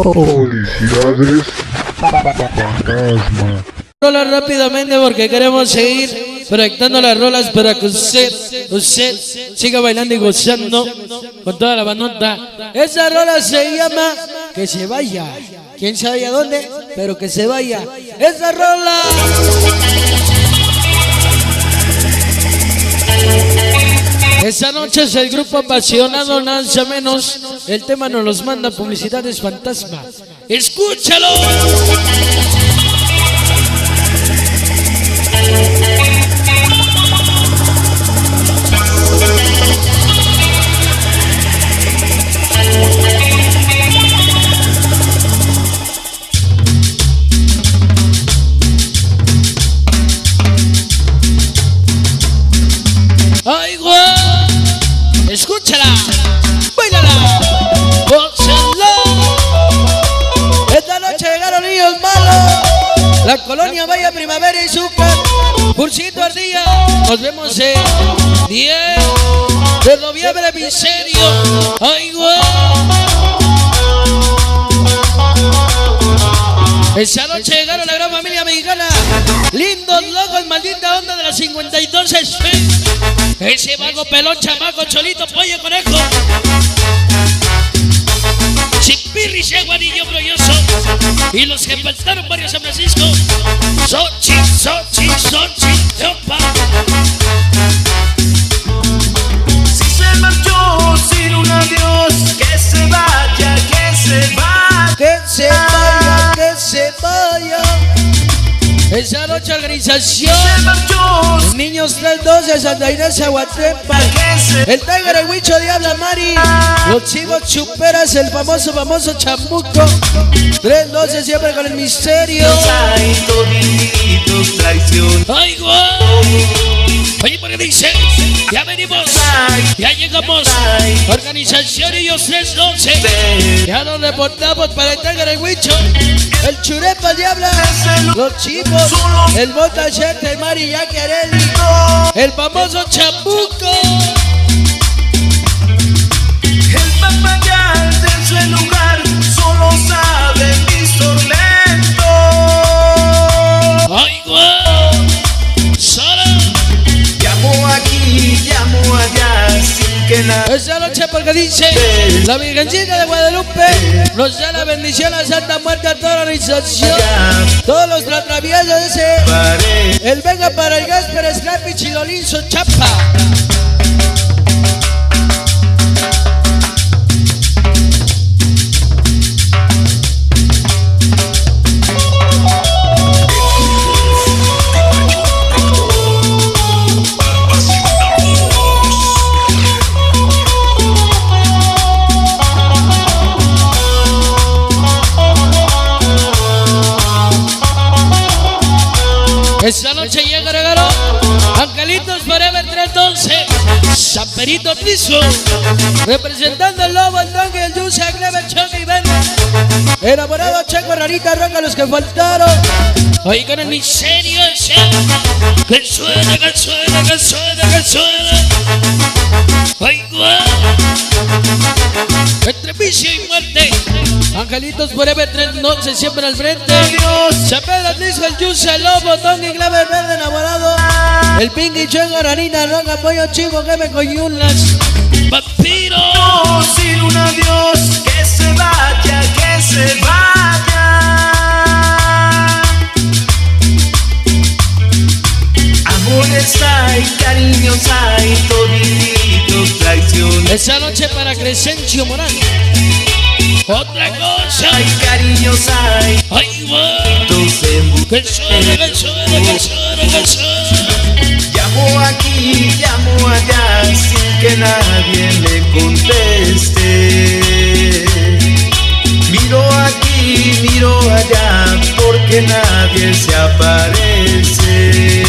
Felicidades, fantasma. Rolas rápidamente porque queremos seguir proyectando las rolas para que usted siga bailando y gozando con toda la bandota. Esa rola se llama Que se vaya. Quién sabe a dónde, pero que se vaya. Esa rola. Esa noche es el grupo apasionado, nada menos. El tema nos los manda Publicidades Fantasma. ¡Escúchalo! ¡Ay, güey! ¡Escúchala! ¡Bailala! ¡Gózala! Esta noche llegaron niños malos. La colonia Vaya Primavera y Zúcar. Cursito Ardilla. Nos vemos en 10 de noviembre, miserio. ¡Ay, güey! Esa noche llegaron la gran familia mexicana. Lindos locos, maldita onda de la 52 SP. Ese vago, pelón, chamaco, cholito, pollo, conejo. Chipirri, guanillo, brolloso. Y los que faltaron varios San Francisco. Sochi, opa. Si se marchó sin un adiós, que se vaya, que se vaya. Que se vaya, que se vaya. Esa noche organización Niños 312 Santa Inés Aguatepa. El Tiger, el Huicho, Diabla Mari. Los Chivos Chuperas, el famoso Chamuco. 312 siempre con el misterio. Ay, guau. Oye, porque dice, ya venimos, ya llegamos. Organización Niños 312. Ya nos reportamos para el Tiger, el Huicho, el Churepa, Diabla, los Chivos, el Botachete, el Mari Yaquerelli, el famoso Chamuco. El papayal de ese lugar solo sabe mis tormentos. ¡Ay, guau! ¡Sara! Llamo aquí, llamo allá, sin que nada. Esa noche porque dice la Virgencita de Guadalupe nos da la bendición a Santa Muerte a toda la organización. Todos los tratraviesos de ese. El venga para el Gasper, Scrappy, Chilolinzo, Chapa. Esta noche llega regalo Angelitos Forever 312 San Perito Piso, representando el Lobo, el Don, el Yusa, Clever, Choque y Ben. Enamorado, Checo, Rarita, Roca, los que faltaron. Hoy con el miserio ese. Que suena, que suena, que suena, que suena. Ay, guau. Entre vicio y muerte. Angelitos Forever 312 siempre al frente. San Pedro Atlisco, el Yusa, el Lobo, Don y Clever, Verde, enamorado. El Pinky, Checo, Rarita, Roca, Pollo, Chivo, que me coyunas. Vampiro. No, sin un adiós, que se vaya, que se vaya. Amores hay, cariños hay, toditos traiciones. Esa noche para Crescencio Morán. Otra cosa. Hay cariños hay, Ay, guau. Que suena, que suena, que suena, que suena. llamo aquí, llamo allá, sin que nadie me conteste. Miro aquí, miro allá, porque nadie se aparece.